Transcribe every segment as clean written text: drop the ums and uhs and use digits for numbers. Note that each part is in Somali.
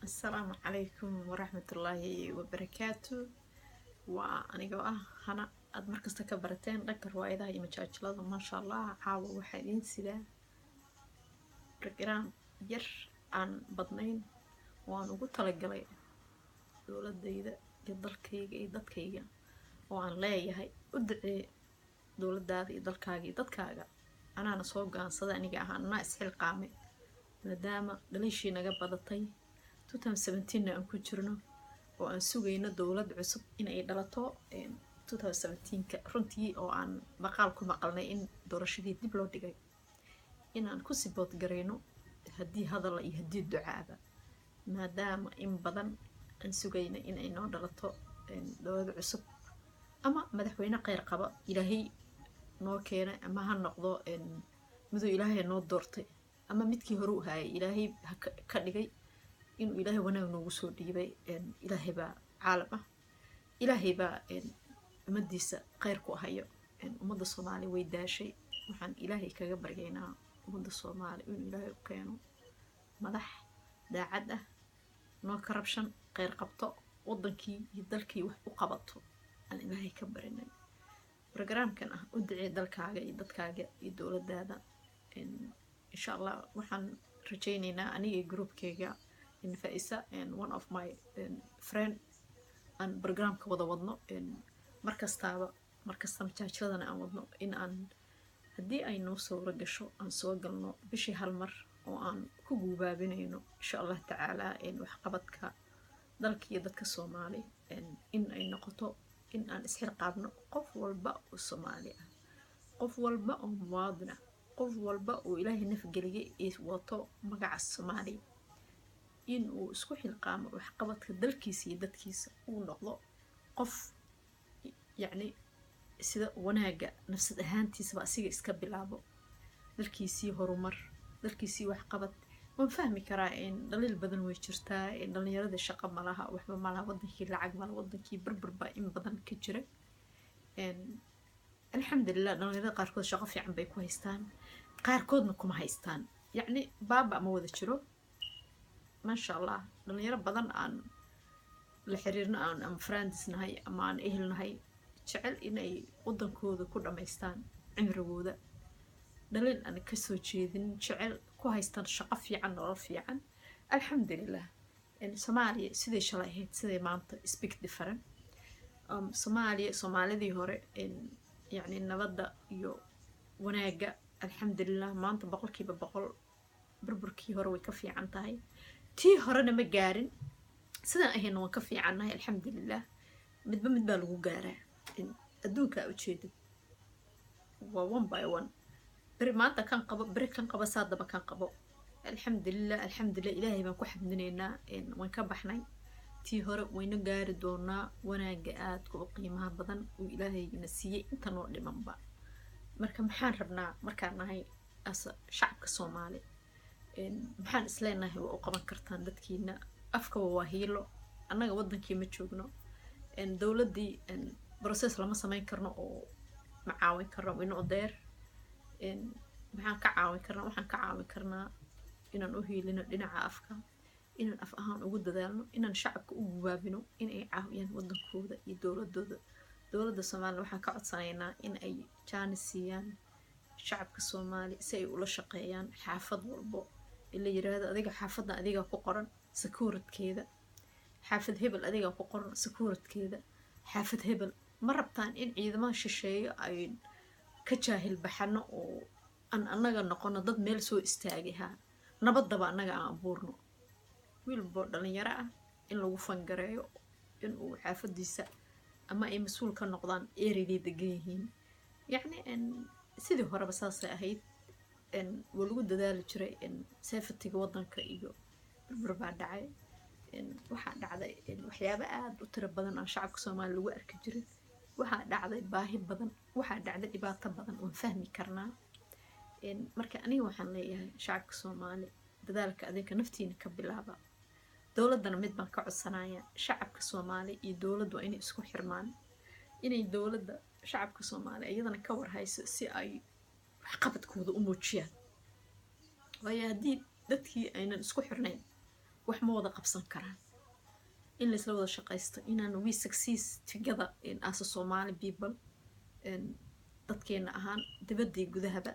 السلام عليكم ورحمة الله وبركاته. وأنا هنا أدمركز تكبرتين ذكر وايدها يمشاكل ما شاء الله عاو وحدين سلا برجرام ير عن بطنين وأنا قلت لك قلي دولة ديدا dalkayga dadkayga oo aan leeyahay u ducee dowladaada iyo dalkaaga iyo dadkaaga anaana soo gaansada aniga ahaana isxilqaamay maadaama dhalashii naga badatay 2017 aan ku jirno oo aan sugayno dowlad cusub inay dhalato 2017ka runtii oo aan maqaal ku maqalnay in doorashadii dib loo dhigay inaan ku sibood gareyno haddii hadal iyo haddii ducaaba maadaama in badan aan sugayna inay noo dhalato dowlad cusub ama madaxweyne kheyr qaba ilaahay noo keenay ama ha noqdo miduu ilaahay noo doortay ama midkii hore u hayay ilaahay ka dhigay inuu ilaahay wanaag noogu soo dhiibay ilaahay baa caalam ah ilaahay baa ummadiisa kheyr ku hayo ummadda Soomaali way daashay waxaan ilaahay kaga baryaynaa ummadda Soomaali inuu ilaahay u keeno madax daacad ah noo corruption kheyr qabto wadankii iyo dalkii wax u qabato aan ilaahay ka barinay barnaamijkan ah u ducee dalkaaga iyo dadkaaga iyo dowladaada insha Allah waxaan rajaynaynaa aniga groupkayga in Faisa and one of my friend aan barnaamijka wada wadno markasta majaajilada aan wadno in aan haddii ay noo soo gasho aan soo galno bishii hal mar oo aan ku guubaabinayno insha Allah tacaala wax qabadka dalka iyo dadka Soomaali in ay noqoto in aan isxilqaabno qof walba oo Soomaali ah qof walba oo muwaadin ah qof walba oo ilaahay nafgeliyay ee wato magaca Soomaali in uu isku xilqaamo wax qabadka dalkiisa iyo dadkiisa uu noqdo qof yacni sida wanaaga nafsad ahaantiisa asiga iska bilaabo dalkiisii horumar dalkiisii wax qabad waan fahmi karaa in dhaliil badan way jirtaa in dhalinyarada shaqo ma laha waxba ma laha wadankii lacag ma laha wadankii barbarba in badan ka jira alxamdulillah dhalinyarada qaarkood shaqo fiican bay ku haystaan qaarkoodna kuma haystaan yacni baaba ma wada jiro ما شاء الله dhalinyaro badan aan la xiriirno aan friends nahay ama aan ehel nahay jecel inay wadankooda ku dhameystaan cimrigooda dhalin aan ka soo jeedin jecel ku haystaan shaqo fiican nolol fiican alxamdulillah in Soomaaliya sidii shalay ahayd sidii maanta speak different Soomaalidii hore yani nabadda iyo wanaaga alxamdulillah maanta boqolkiiba boqol burburkii hore way ka fiican tahay tii horena ma gaarin sidaan ahayna waan ka fiicannahay alxamdulillah mid baa lagu gaaraa adduunka u jeedid waa one by one bari maanta kan qabo bari kan qabo saadaba kan qabo alxamdulillah ilaahay baan ku xamdinaynaa waan ka baxnay tii hore wayna gaari doonaa wanaaga aad ku qiimaha badan oo ilaahayna siiyay inta noo dhimanba marka maxaan rabnaa markaan nahay shacabka Soomaali maxaan isleenahay waa u qaban kartaan dadkiina afka waa hiilo annaga wadankii ma joogno dowladii process lama sameyn karno oo ma caawin karno inuu deer maxaan ka caawin karnaa inaan u hiilino dhinaca afka inaan af ahaan ugu dadaalno inaan shacabka u gubaabino inay caawiyaan wadankooda iyo dowladda Soomaaliya waxaan ka codsanaynaa in ay jaanis siiyaan shacabka Soomaali si ay ula shaqeeyaan xaafad walbo ila yiraahdo adiga xaafadda adiga ku qoran securitykeeda xaafad hebel adiga ku qoran securitykeeda xaafad hebel ma rabtaan in ciidamada shisheeyo ay ka jaahil baxano oo annaga noqono dad meel soo istaagay nabadaba annaga aan abuurno wiilbo dhalinyaro ah in lagu fangareeyo in uu xaafadiisa ama ay mas'uul ka noqdaan ereydii degan yihiin yacni sidii horeba saasay ahayd waa lagu dadaali jiray safety-ga wadanka iyo barbaa dhacay waxaa dhacday waxyaabo aad u tiro badan oo shacabka Soomaali lagu arki jiray waxaa dhacday baahi badan waxaa dhacday dhibaato badan oo fahmi karnaa marka aniga waxaan leeyahay shacabka Soomaali dadaalka adinka naftiina ka bilaaba dowladana mid baan ka codsanayaa shacabka Soomaali iyo dowladdu inay isku xirmaan inay dowladda shacabka Soomaali iyadana ka warhayso si ay wax qabadkooda u muujiyaan waayo haddii dadkii aynan isku xirnayn wax ma wada qabsan karaan in laysla wada shaqaysto inaan we succeed together in as a Somali people dadkeena ahaan dibadii gudahaba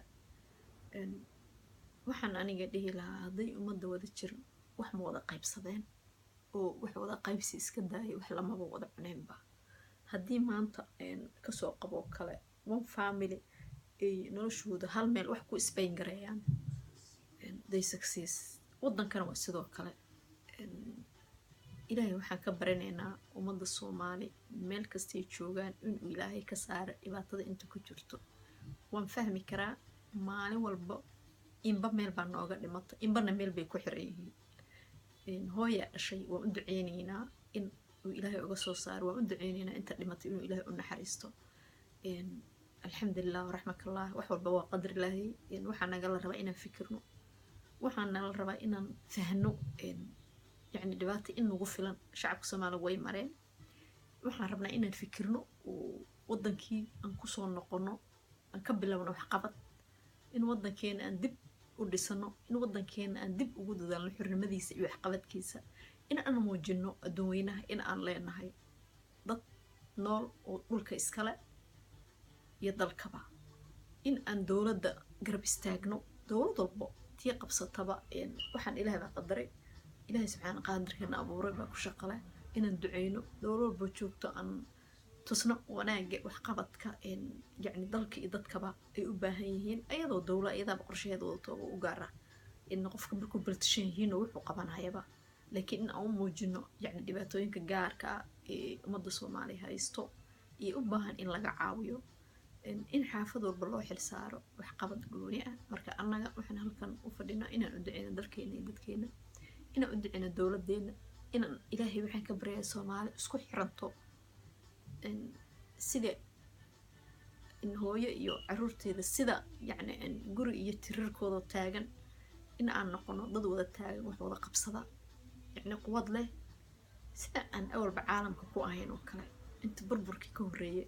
waxaan aniga dhihi lahaa hadday ummadda wada jirin wax ma wada qaybsadeen oo wax wada qaybsi iska daayay wax lamaba wada cuneenba haddii maanta kasoo qabo kale one family ay noloshooda hal meel wax ku isbayn gareeyaan they succeed wadankana waa sidoo kale ilaahay waxaan ka baranaynaa ummadda Soomaali meel kastay joogaan inuu ilaahay ka saaro dhibaatada inta ku jirto waan fahmi karaa maalin walba inba meel baa nooga dhimato inbana meel bay ku xiran yihiin hooya dhashay waan u duceynaynaa in uu ilaahay uga soo saaro waan u duceynaynaa inta dhimatay inuu ilaahay u naxariisto alxamdulilah waraxmatullah wax walba waa qadar ilaahay waxaa nagala rabaa inaan fikirno waxaa nagala rabaa inaan fahno يعني دباتي إنه غفلان شعب كسمالا way mareen waxaan rabnaa inaan fikirno wadankii aan ku soo noqono aan ka bilowno wax qabad in wadankeena aan dib u dhisano in wadankeena aan dib ugu dadaalno xornimadiisa iyo wax qabadkiisa in aan muujino adduunweynaha in aan leenahay dad nool oo dhulka iskale iyo dalkaba in aan dawladda garab istaagno dawlad walba tii qabsataba waxaan ilaahay baa qadaray إلهي سبحانه قادر كنا أبو ربك وشقله إن الدعينه دورو بوجوكتو أن تصنع وناجع وحقبتك إن يعني ضلك إضتك بقى يباهيين أيضا دولة إذا بقرش هذا وجارة إن قفك بركو برتشين وحقبان هاي بقى لكن إن أم وجنو يعني دباتوين كجار كا مدرسوا عليها يستو يباهن إن لقى عاويو إن حافظوا بالله حلسارو وحقبت قلونية مركا أنا وإحنا هلكن وفدينا إن ندعينا دلكينا إنا أدعينا الدولة دينا إنا إلهي وحين كبرية سومالي اسكو حرانتو إن سيدا إن هو يو عرورتي ذا سيدا يعني إن قري يترركو ذا تاغن إنا أن نقونا ضد وذا تاغن وحو ذا قبصدا يعني قواد له سيدا أن أول بعالم كو آهين وكلا انت بربركي كوريه